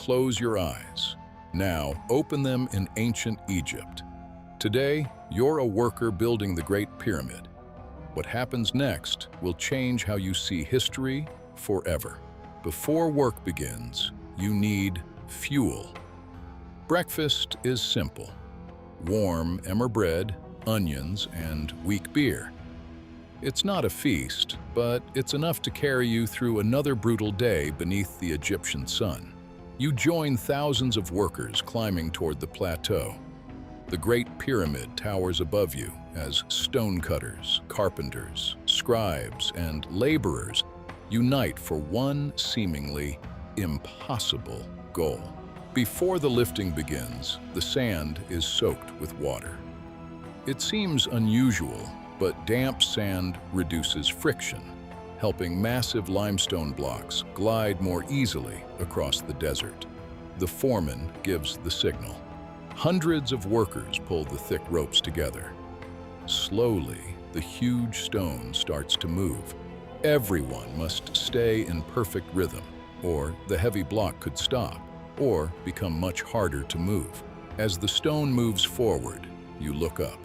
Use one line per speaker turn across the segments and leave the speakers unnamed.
close your eyes. Now, open them in ancient Egypt. Today, you're a worker building the Great Pyramid. What happens next will change how you see history forever. Before work begins, you need fuel. Breakfast is simple. Warm emmer bread, onions, and weak beer. It's not a feast, but it's enough to carry you through another brutal day beneath the Egyptian sun. You join thousands of workers climbing toward the plateau. The Great Pyramid towers above you as stonecutters, carpenters, scribes, and laborers unite for one seemingly impossible goal. Before the lifting begins, the sand is soaked with water. It seems unusual, but damp sand reduces friction, helping massive limestone blocks glide more easily across the desert. The foreman gives the signal. Hundreds of workers pull the thick ropes together. Slowly, the huge stone starts to move. Everyone must stay in perfect rhythm, or the heavy block could stop, or become much harder to move. As the stone moves forward, you look up.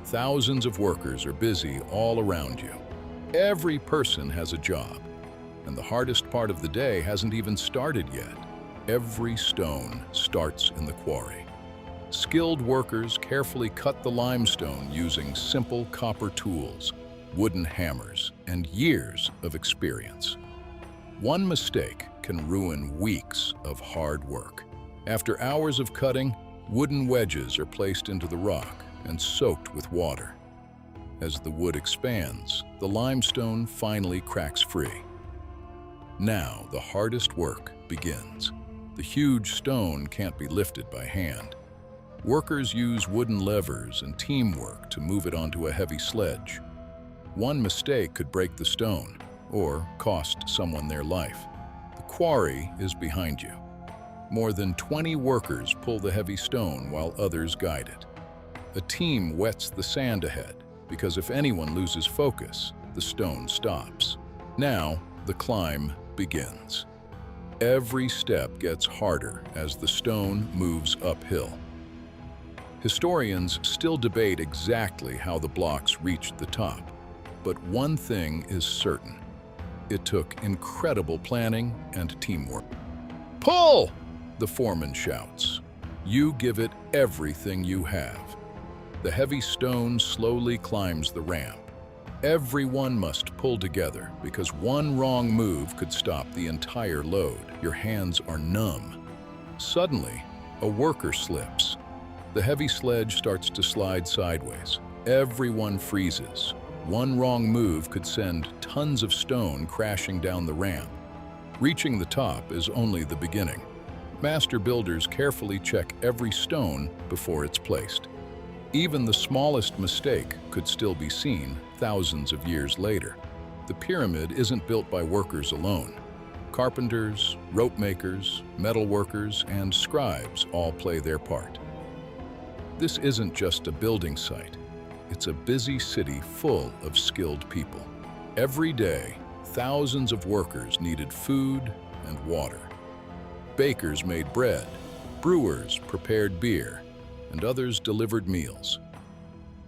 Thousands of workers are busy all around you. Every person has a job, and the hardest part of the day hasn't even started yet. Every stone starts in the quarry. Skilled workers carefully cut the limestone using simple copper tools, wooden hammers, and years of experience. One mistake can ruin weeks of hard work. After hours of cutting, wooden wedges are placed into the rock and soaked with water. As the wood expands, the limestone finally cracks free. Now the hardest work begins. The huge stone can't be lifted by hand. Workers use wooden levers and teamwork to move it onto a heavy sledge. One mistake could break the stone or cost someone their life. The quarry is behind you. More than 20 workers pull the heavy stone while others guide it. A team wets the sand ahead, because if anyone loses focus, the stone stops. Now, the climb begins. Every step gets harder as the stone moves uphill. Historians still debate exactly how the blocks reached the top, but one thing is certain. It took incredible planning and teamwork. "Pull!" the foreman shouts. You give it everything you have. The heavy stone slowly climbs the ramp. Everyone must pull together because one wrong move could stop the entire load. Your hands are numb. Suddenly, a worker slips. The heavy sledge starts to slide sideways. Everyone freezes. One wrong move could send tons of stone crashing down the ramp. Reaching the top is only the beginning. Master builders carefully check every stone before it's placed. Even the smallest mistake could still be seen thousands of years later. The pyramid isn't built by workers alone. Carpenters, rope makers, metal workers, and scribes all play their part. This isn't just a building site. It's a busy city full of skilled people. Every day, thousands of workers needed food and water. Bakers made bread, brewers prepared beer, and others delivered meals.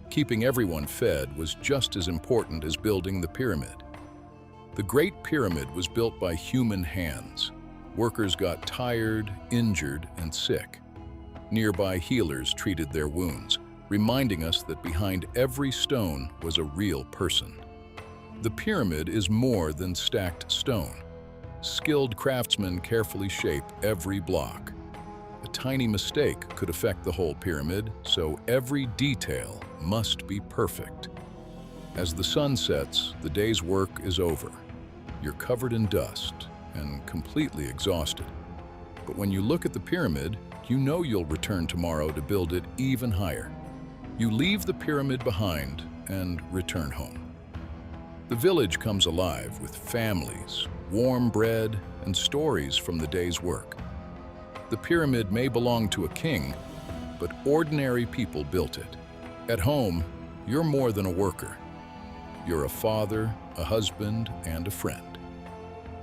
Keeping everyone fed was just as important as building the pyramid. The Great Pyramid was built by human hands. Workers got tired, injured, and sick. Nearby healers treated their wounds, reminding us that behind every stone was a real person. The pyramid is more than stacked stone. Skilled craftsmen carefully shape every block. A tiny mistake could affect the whole pyramid, so every detail must be perfect. As the sun sets, the day's work is over. You're covered in dust and completely exhausted. But when you look at the pyramid, you know you'll return tomorrow to build it even higher. You leave the pyramid behind and return home. The village comes alive with families, warm bread, and stories from the day's work. The pyramid may belong to a king, but ordinary people built it. At home, you're more than a worker. You're a father, a husband, and a friend.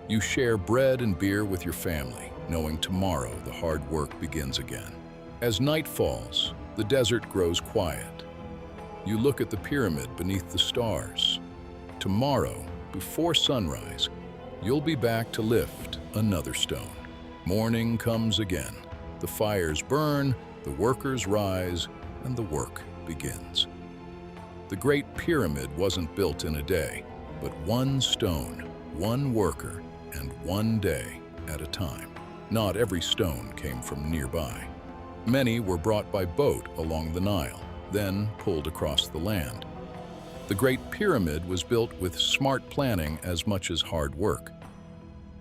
You share bread and beer with your family, knowing tomorrow the hard work begins again. As night falls, the desert grows quiet. You look at the pyramid beneath the stars. Tomorrow, before sunrise, you'll be back to lift another stone. Morning comes again. The fires burn, the workers rise, and the work begins. The Great Pyramid wasn't built in a day, but one stone, one worker, and one day at a time. Not every stone came from nearby. Many were brought by boat along the Nile, then pulled across the land. The Great Pyramid was built with smart planning as much as hard work.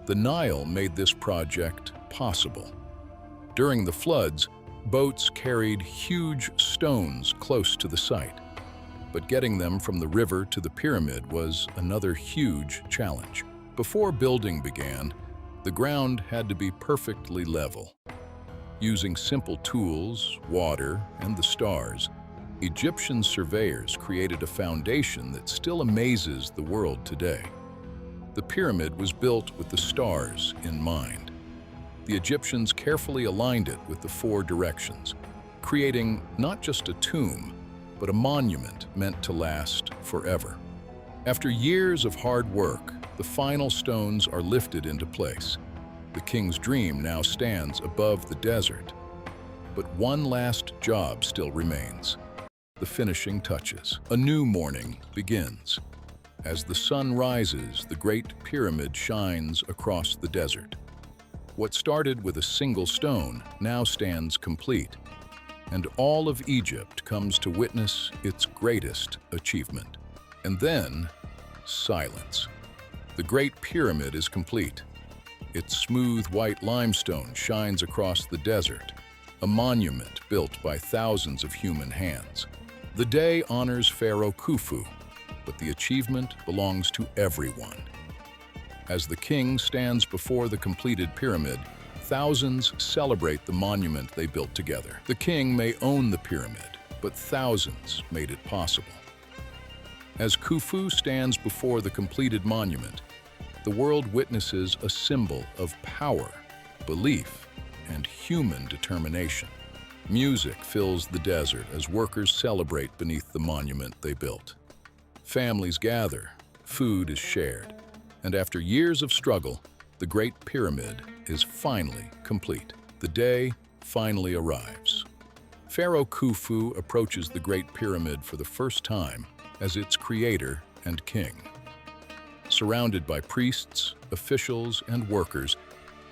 The Nile made this project possible. During the floods, boats carried huge stones close to the site. But getting them from the river to the pyramid was another huge challenge. Before building began, the ground had to be perfectly level. Using simple tools, water, and the stars, Egyptian surveyors created a foundation that still amazes the world today. The pyramid was built with the stars in mind. The Egyptians carefully aligned it with the four directions, creating not just a tomb, but a monument meant to last forever. After years of hard work, the final stones are lifted into place. The king's dream now stands above the desert. But one last job still remains: the finishing touches. A new morning begins. As the sun rises, the Great Pyramid shines across the desert. What started with a single stone now stands complete, and all of Egypt comes to witness its greatest achievement. And then, silence. The Great Pyramid is complete. Its smooth white limestone shines across the desert, a monument built by thousands of human hands. The day honors Pharaoh Khufu, but the achievement belongs to everyone. As the king stands before the completed pyramid, thousands celebrate the monument they built together. The king may own the pyramid, but thousands made it possible. As Khufu stands before the completed monument, the world witnesses a symbol of power, belief, and human determination. Music fills the desert as workers celebrate beneath the monument they built. Families gather, food is shared, and after years of struggle, the Great Pyramid is finally complete. The day finally arrives. Pharaoh Khufu approaches the Great Pyramid for the first time as its creator and king. Surrounded by priests, officials, and workers,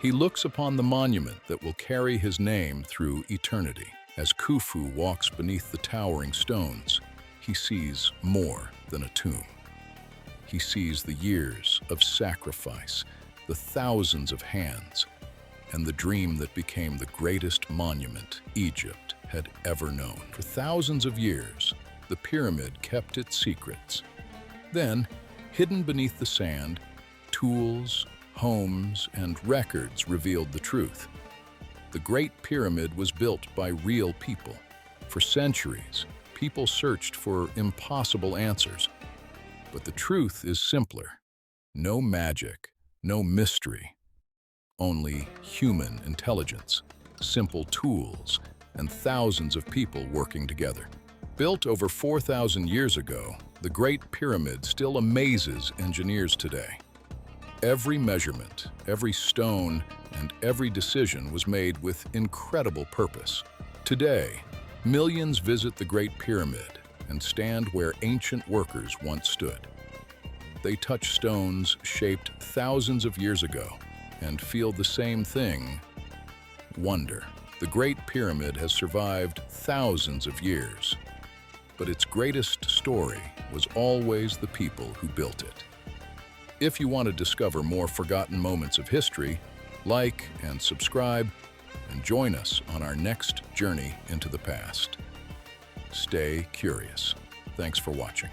he looks upon the monument that will carry his name through eternity. As Khufu walks beneath the towering stones, he sees more than a tomb. He sees the years of sacrifice, the thousands of hands, and the dream that became the greatest monument Egypt had ever known. For thousands of years, the pyramid kept its secrets. Then, hidden beneath the sand, tools, homes, and records revealed the truth. The Great Pyramid was built by real people. For centuries, people searched for impossible answers. But the truth is simpler. No magic, no mystery. Only human intelligence, simple tools, and thousands of people working together. Built over 4,000 years ago, the Great Pyramid still amazes engineers today. Every measurement, every stone, and every decision was made with incredible purpose. Today, millions visit the Great Pyramid and stand where ancient workers once stood. They touch stones shaped thousands of years ago and feel the same thing: wonder. The Great Pyramid has survived thousands of years, but its greatest story was always the people who built it. If you want to discover more forgotten moments of history, like and subscribe, and join us on our next journey into the past. Stay curious. Thanks for watching.